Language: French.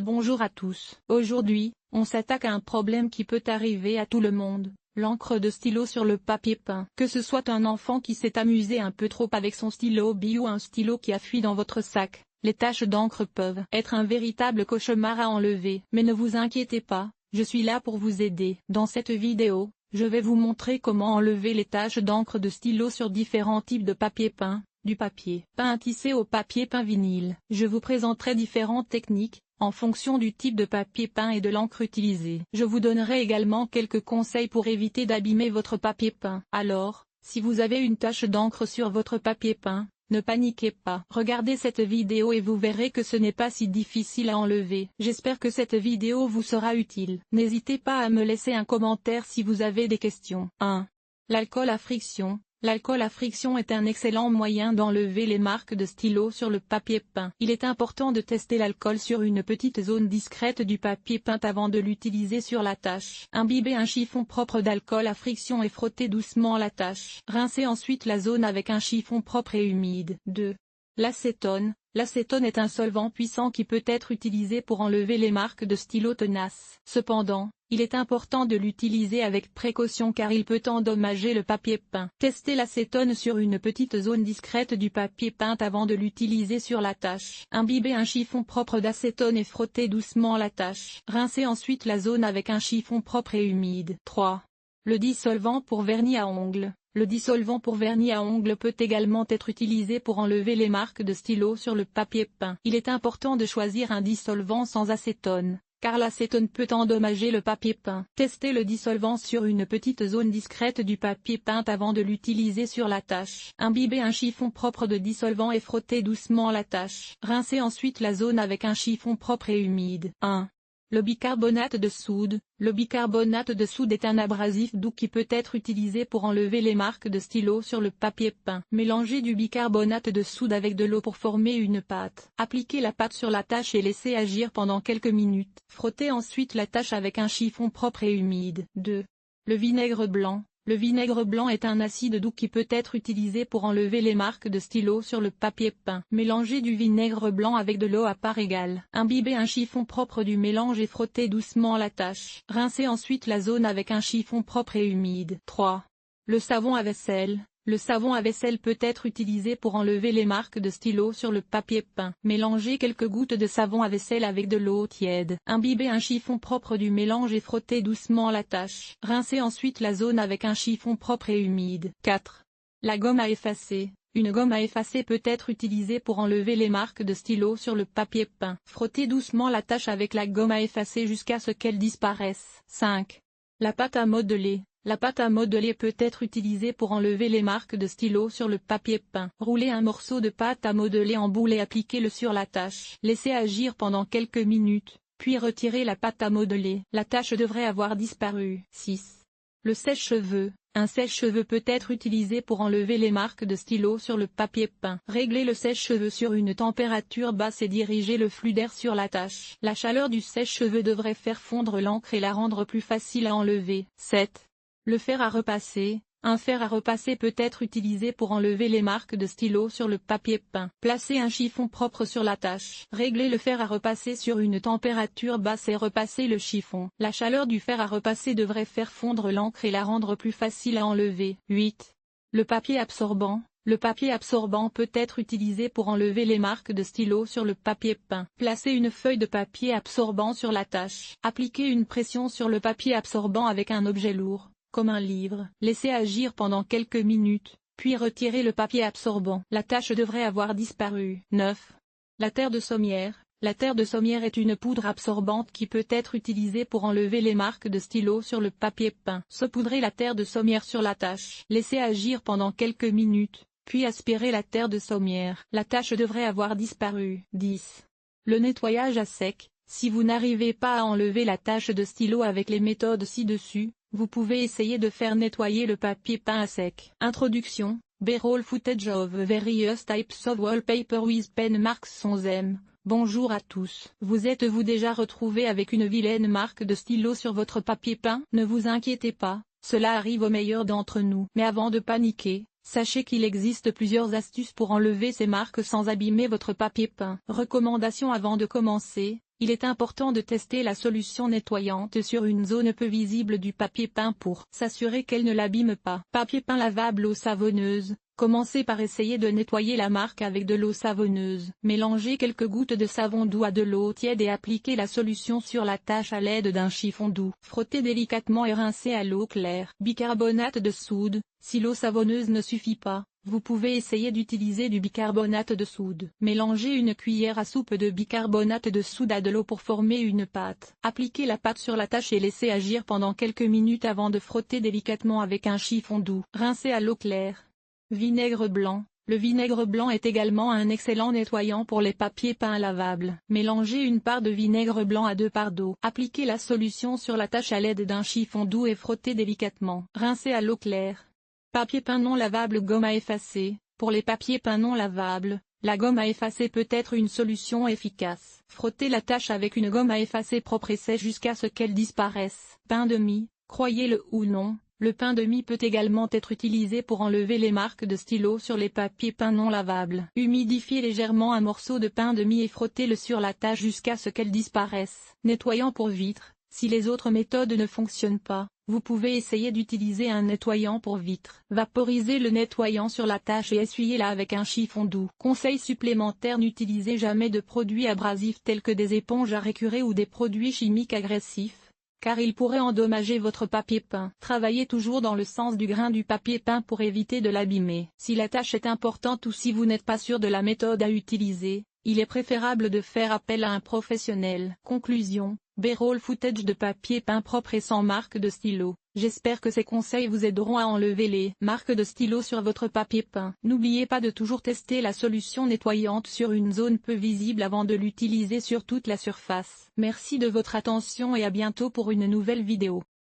Bonjour à tous. Aujourd'hui, on s'attaque à un problème qui peut arriver à tout le monde, l'encre de stylo sur le papier peint. Que ce soit un enfant qui s'est amusé un peu trop avec son stylo bic ou un stylo qui a fui dans votre sac, les taches d'encre peuvent être un véritable cauchemar à enlever. Mais ne vous inquiétez pas, je suis là pour vous aider. Dans cette vidéo, je vais vous montrer comment enlever les taches d'encre de stylo sur différents types de papier peint, du papier peint tissé au papier peint vinyle. Je vous présenterai différentes techniques, en fonction du type de papier peint et de l'encre utilisée. Je vous donnerai également quelques conseils pour éviter d'abîmer votre papier peint. Alors, si vous avez une tache d'encre sur votre papier peint, ne paniquez pas. Regardez cette vidéo et vous verrez que ce n'est pas si difficile à enlever. J'espère que cette vidéo vous sera utile. N'hésitez pas à me laisser un commentaire si vous avez des questions. 1. L'alcool à friction. L'alcool à friction est un excellent moyen d'enlever les marques de stylo sur le papier peint. Il est important de tester l'alcool sur une petite zone discrète du papier peint avant de l'utiliser sur la tâche. Imbibez un chiffon propre d'alcool à friction et frottez doucement la tâche. Rincez ensuite la zone avec un chiffon propre et humide. 2. L'acétone. L'acétone est un solvant puissant qui peut être utilisé pour enlever les marques de stylo tenaces. Cependant, il est important de l'utiliser avec précaution car il peut endommager le papier peint. Testez l'acétone sur une petite zone discrète du papier peint avant de l'utiliser sur la tâche. Imbibez un chiffon propre d'acétone et frottez doucement la tâche. Rincez ensuite la zone avec un chiffon propre et humide. 3. Le dissolvant pour vernis à ongles. Le dissolvant pour vernis à ongles peut également être utilisé pour enlever les marques de stylo sur le papier peint. Il est important de choisir un dissolvant sans acétone, car l'acétone peut endommager le papier peint. Testez le dissolvant sur une petite zone discrète du papier peint avant de l'utiliser sur la tâche. Imbibez un chiffon propre de dissolvant et frottez doucement la tâche. Rincez ensuite la zone avec un chiffon propre et humide. 1. Le bicarbonate de soude. Le bicarbonate de soude est un abrasif doux qui peut être utilisé pour enlever les marques de stylo sur le papier peint. Mélangez du bicarbonate de soude avec de l'eau pour former une pâte. Appliquez la pâte sur la tâche et laissez agir pendant quelques minutes. Frottez ensuite la tâche avec un chiffon propre et humide. 2. Le vinaigre blanc. Le vinaigre blanc est un acide doux qui peut être utilisé pour enlever les marques de stylo sur le papier peint. Mélangez du vinaigre blanc avec de l'eau à part égale. Imbibez un chiffon propre du mélange et frottez doucement la tâche. Rincez ensuite la zone avec un chiffon propre et humide. 3. Le savon à vaisselle. Le savon à vaisselle peut être utilisé pour enlever les marques de stylo sur le papier peint. Mélangez quelques gouttes de savon à vaisselle avec de l'eau tiède. Imbibez un chiffon propre du mélange et frottez doucement la tâche. Rincez ensuite la zone avec un chiffon propre et humide. 4. La gomme à effacer. Une gomme à effacer peut être utilisée pour enlever les marques de stylo sur le papier peint. Frottez doucement la tâche avec la gomme à effacer jusqu'à ce qu'elle disparaisse. 5. La pâte à modeler. La pâte à modeler peut être utilisée pour enlever les marques de stylo sur le papier peint. Roulez un morceau de pâte à modeler en boule et appliquez-le sur la tâche. Laissez agir pendant quelques minutes, puis retirez la pâte à modeler. La tâche devrait avoir disparu. 6. Le sèche-cheveux. Un sèche-cheveux peut être utilisé pour enlever les marques de stylo sur le papier peint. Réglez le sèche-cheveux sur une température basse et dirigez le flux d'air sur la tâche. La chaleur du sèche-cheveux devrait faire fondre l'encre et la rendre plus facile à enlever. 7. Le fer à repasser. Un fer à repasser peut être utilisé pour enlever les marques de stylo sur le papier peint. Placez un chiffon propre sur la tâche. Réglez le fer à repasser sur une température basse et repassez le chiffon. La chaleur du fer à repasser devrait faire fondre l'encre et la rendre plus facile à enlever. 8. Le papier absorbant. Le papier absorbant peut être utilisé pour enlever les marques de stylo sur le papier peint. Placez une feuille de papier absorbant sur la tâche. Appliquez une pression sur le papier absorbant avec un objet lourd, comme un livre. Laissez agir pendant quelques minutes, puis retirez le papier absorbant. La tâche devrait avoir disparu. 9. La terre de sommière. La terre de sommière est une poudre absorbante qui peut être utilisée pour enlever les marques de stylo sur le papier peint. Saupoudrez la terre de sommière sur la tâche. Laissez agir pendant quelques minutes, puis aspirez la terre de sommière. La tâche devrait avoir disparu. 10. Le nettoyage à sec. Si vous n'arrivez pas à enlever la tache de stylo avec les méthodes ci-dessus, vous pouvez essayer de faire nettoyer le papier peint à sec. Introduction. B-roll footage of various types of wallpaper with pen marks sans M. Bonjour à tous. Vous êtes-vous déjà retrouvé avec une vilaine marque de stylo sur votre papier peint? Ne vous inquiétez pas, cela arrive aux meilleurs d'entre nous. Mais avant de paniquer, sachez qu'il existe plusieurs astuces pour enlever ces marques sans abîmer votre papier peint. Recommandations avant de commencer. il est important de tester la solution nettoyante sur une zone peu visible du papier peint pour s'assurer qu'elle ne l'abîme pas. Papier peint lavable eau savonneuse. Commencez par essayer de nettoyer la marque avec de l'eau savonneuse. Mélangez quelques gouttes de savon doux à de l'eau tiède et appliquez la solution sur la tache à l'aide d'un chiffon doux. Frottez délicatement et rincez à l'eau claire. Bicarbonate de soude. Si l'eau savonneuse ne suffit pas, vous pouvez essayer d'utiliser du bicarbonate de soude. Mélangez une cuillère à soupe de bicarbonate de soude à de l'eau pour former une pâte. Appliquez la pâte sur la tache et laissez agir pendant quelques minutes avant de frotter délicatement avec un chiffon doux. Rincez à l'eau claire. Vinaigre blanc. Le vinaigre blanc est également un excellent nettoyant pour les papiers peints lavables. Mélangez une part de vinaigre blanc à 2 parts d'eau. Appliquez la solution sur la tache à l'aide d'un chiffon doux et frottez délicatement. Rincez à l'eau claire. Papier peint non lavable gomme à effacer. Pour les papiers peints non lavables, la gomme à effacer peut être une solution efficace. Frottez la tache avec une gomme à effacer propre et sèche jusqu'à ce qu'elle disparaisse. Pain de mie, croyez-le ou non. Le pain de mie peut également être utilisé pour enlever les marques de stylo sur les papiers peints non lavables. Humidifiez légèrement un morceau de pain de mie et frottez-le sur la tache jusqu'à ce qu'elle disparaisse. Nettoyant pour vitres. Si les autres méthodes ne fonctionnent pas, vous pouvez essayer d'utiliser un nettoyant pour vitres. Vaporisez le nettoyant sur la tache et essuyez-la avec un chiffon doux. Conseil supplémentaire: n'utilisez jamais de produits abrasifs tels que des éponges à récurer ou des produits chimiques agressifs, car ils pourraient endommager votre papier peint. Travaillez toujours dans le sens du grain du papier peint pour éviter de l'abîmer. Si la tâche est importante ou si vous n'êtes pas sûr de la méthode à utiliser, il est préférable de faire appel à un professionnel. Conclusion: B-roll footage de papier peint propre et sans marque de stylo. J'espère que ces conseils vous aideront à enlever les marques de stylo sur votre papier peint. N'oubliez pas de toujours tester la solution nettoyante sur une zone peu visible avant de l'utiliser sur toute la surface. Merci de votre attention et à bientôt pour une nouvelle vidéo.